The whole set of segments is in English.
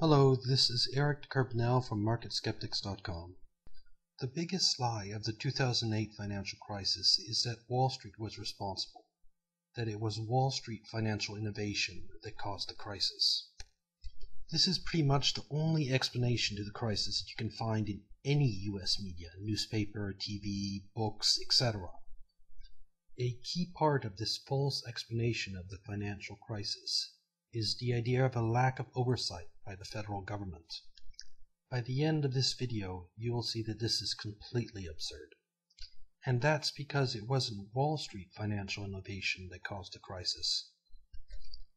Hello, this is Eric Carbonell from MarketSkeptics.com. The biggest lie of the 2008 financial crisis is that Wall Street was responsible, that it was Wall Street financial innovation that caused the crisis. This is pretty much the only explanation to the crisis that you can find in any US media, newspaper, TV, books, etc. A key part of this false explanation of the financial crisis is the idea of a lack of oversight by the federal government. By the end of this video, you will see that this is completely absurd. And that's because it wasn't Wall Street financial innovation that caused the crisis.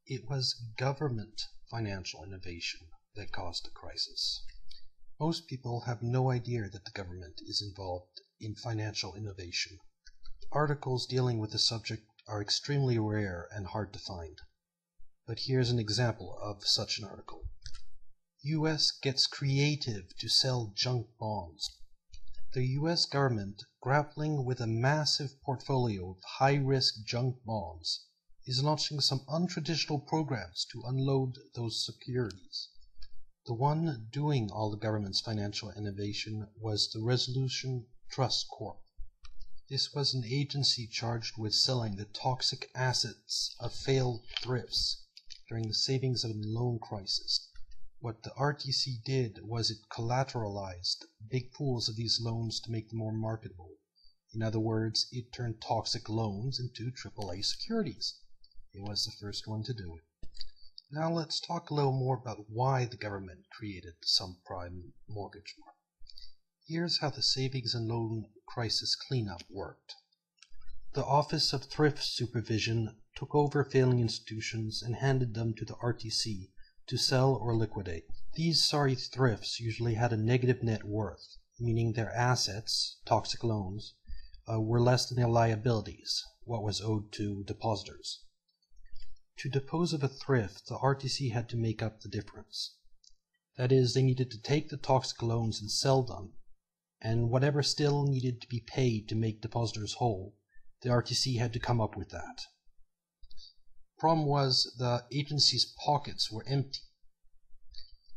It was government financial innovation that caused the crisis. Most people have no idea that the government is involved in financial innovation. Articles dealing with the subject are extremely rare and hard to find. But here's an example of such an article. U.S. gets creative to sell junk bonds. The U.S. government, grappling with a massive portfolio of high-risk junk bonds, is launching some untraditional programs to unload those securities. The one doing all the government's financial innovation was the Resolution Trust Corp. This was an agency charged with selling the toxic assets of failed thrifts during the savings and loan crisis. What the RTC did was it collateralized big pools of these loans to make them more marketable. In other words, it turned toxic loans into AAA securities. It was the first one to do it. Now let's talk a little more about why the government created the subprime mortgage market. Here's how the savings and loan crisis cleanup worked. The Office of Thrift Supervision took over failing institutions and handed them to the RTC to sell or liquidate. These sorry thrifts usually had a negative net worth, meaning their assets, toxic loans, were less than their liabilities, what was owed to depositors. To dispose of a thrift, the RTC had to make up the difference. That is, they needed to take the toxic loans and sell them, and whatever still needed to be paid to make depositors whole, the RTC had to come up with that. Problem was the agency's pockets were empty.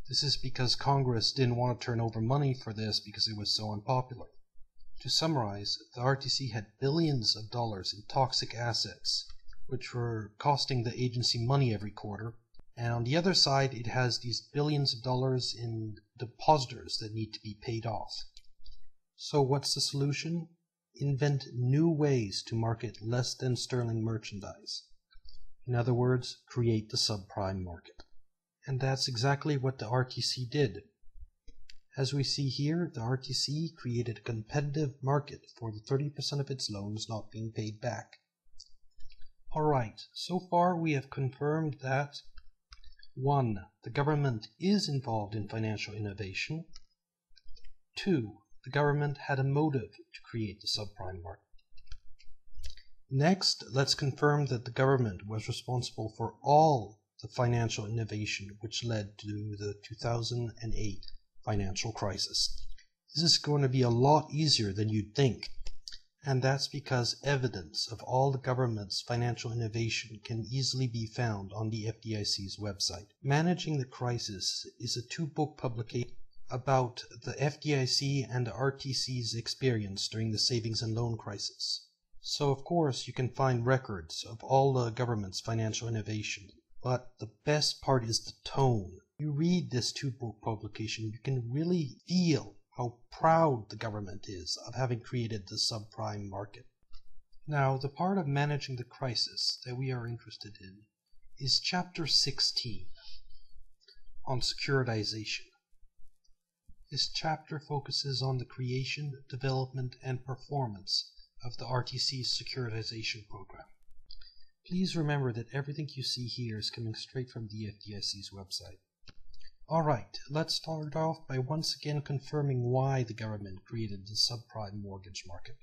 This is because Congress didn't want to turn over money for this because it was so unpopular. To summarize, the RTC had billions of dollars in toxic assets, which were costing the agency money every quarter, and on the other side it has these billions of dollars in depositors that need to be paid off. So what's the solution? Invent new ways to market less than sterling merchandise. In other words, create the subprime market. And that's exactly what the RTC did. As we see here, the RTC created a competitive market for the 30% of its loans not being paid back. Alright, so far we have confirmed that 1. The government is involved in financial innovation. 2. The government had a motive to create the subprime market. Next, let's confirm that the government was responsible for all the financial innovation which led to the 2008 financial crisis. This is going to be a lot easier than you'd think, and that's because evidence of all the government's financial innovation can easily be found on the FDIC's website. Managing the Crisis is a 2-book publication about the FDIC and the RTC's experience during the savings and loan crisis. So of course you can find records of all the government's financial innovation, but the best part is the tone. You read this 2-book publication, you can really feel how proud the government is of having created the subprime market. Now, the part of managing the crisis that we are interested in is Chapter 16 on securitization. This chapter focuses on the creation, development, and performance of the RTC's securitization program. Please remember that everything you see here is coming straight from the FDIC's website. Alright, let's start off by once again confirming why the government created the subprime mortgage market.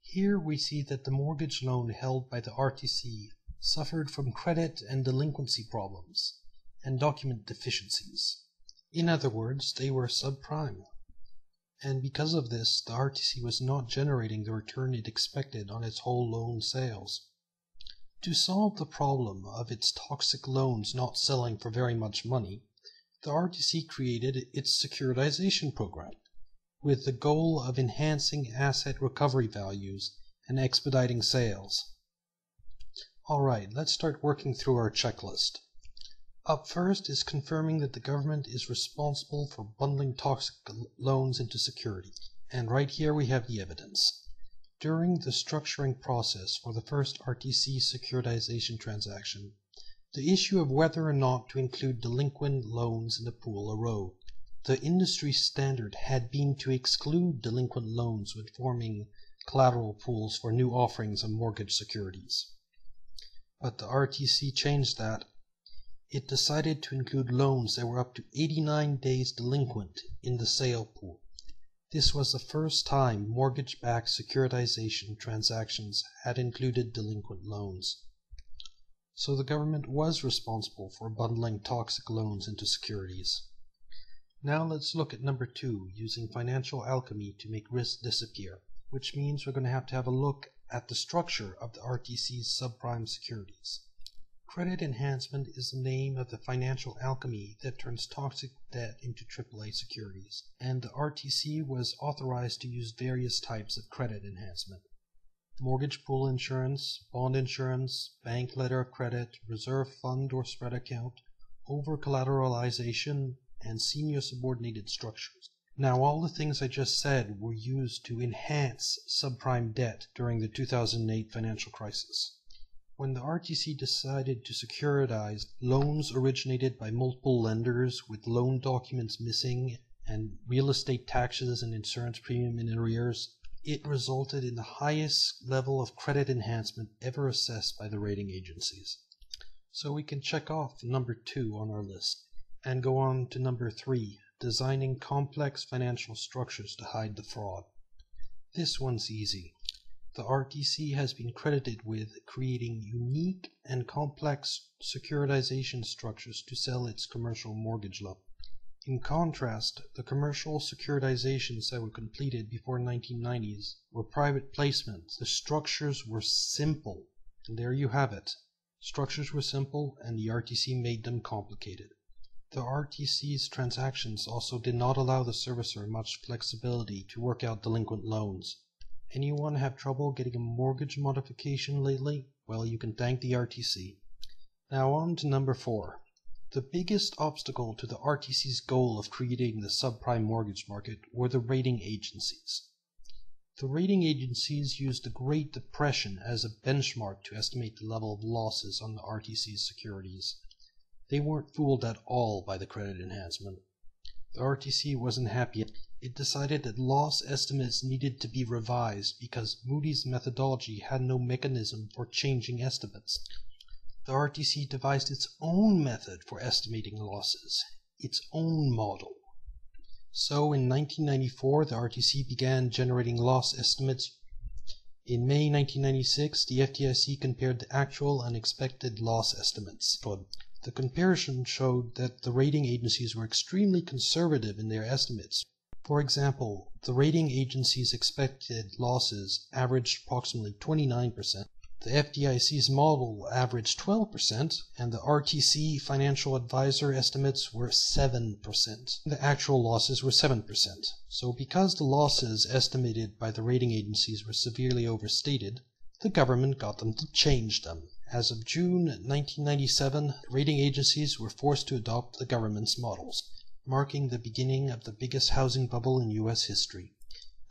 Here we see that the mortgage loan held by the RTC suffered from credit and delinquency problems and document deficiencies. In other words, they were subprime. And because of this, the RTC was not generating the return it expected on its whole loan sales. To solve the problem of its toxic loans not selling for very much money, the RTC created its securitization program with the goal of enhancing asset recovery values and expediting sales. Alright, let's start working through our checklist. Up first is confirming that the government is responsible for bundling toxic loans into security. And right here we have the evidence. During the structuring process for the first RTC securitization transaction, the issue of whether or not to include delinquent loans in the pool arose. The industry standard had been to exclude delinquent loans when forming collateral pools for new offerings of mortgage securities. But the RTC changed that. It decided to include loans that were up to 89 days delinquent in the sale pool. This was the first time mortgage-backed securitization transactions had included delinquent loans. So the government was responsible for bundling toxic loans into securities. Now let's look at number 2, using financial alchemy to make risk disappear, which means we're going to have a look at the structure of the RTC's subprime securities. Credit enhancement is the name of the financial alchemy that turns toxic debt into AAA securities, and the RTC was authorized to use various types of credit enhancement. Mortgage pool insurance, bond insurance, bank letter of credit, reserve fund or spread account, over-collateralization, and senior subordinated structures. Now all the things I just said were used to enhance subprime debt during the 2008 financial crisis. When the RTC decided to securitize loans originated by multiple lenders with loan documents missing and real estate taxes and insurance premium in arrears, it resulted in the highest level of credit enhancement ever assessed by the rating agencies. So we can check off number 2 on our list and go on to number 3, designing complex financial structures to hide the fraud. This one's easy. The RTC has been credited with creating unique and complex securitization structures to sell its commercial mortgage loan. In contrast, the commercial securitizations that were completed before 1990s were private placements. The structures were simple, and there you have it. Structures were simple, and the RTC made them complicated. The RTC's transactions also did not allow the servicer much flexibility to work out delinquent loans. Anyone have trouble getting a mortgage modification lately? Well, you can thank the RTC. Now on to number 4. The biggest obstacle to the RTC's goal of creating the subprime mortgage market were the rating agencies. The rating agencies used the Great Depression as a benchmark to estimate the level of losses on the RTC's securities. They weren't fooled at all by the credit enhancement. The RTC wasn't happy. It decided that loss estimates needed to be revised because Moody's methodology had no mechanism for changing estimates. The RTC devised its own method for estimating losses, its own model. So in 1994, the RTC began generating loss estimates. In May 1996, the FDIC compared the actual and expected loss estimates. The comparison showed that the rating agencies were extremely conservative in their estimates. For example, the rating agencies' expected losses averaged approximately 29%. The FDIC's model averaged 12%, and the RTC financial advisor estimates were 7%. The actual losses were 7%. So because the losses estimated by the rating agencies were severely overstated, the government got them to change them. As of June 1997, rating agencies were forced to adopt the government's models, marking the beginning of the biggest housing bubble in U.S. history.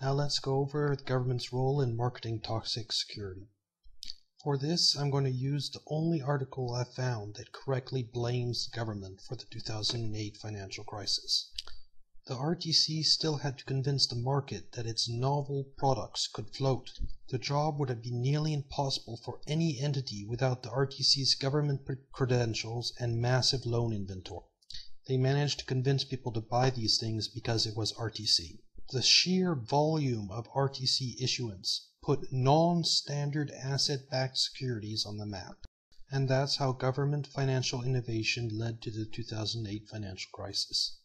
Now let's go over the government's role in marketing toxic security. For this, I'm going to use the only article I've found that correctly blames the government for the 2008 financial crisis. The RTC still had to convince the market that its novel products could float. The job would have been nearly impossible for any entity without the RTC's government credentials and massive loan inventory. They managed to convince people to buy these things because it was RTC. The sheer volume of RTC issuance put non-standard asset-backed securities on the map. And that's how government financial innovation led to the 2008 financial crisis.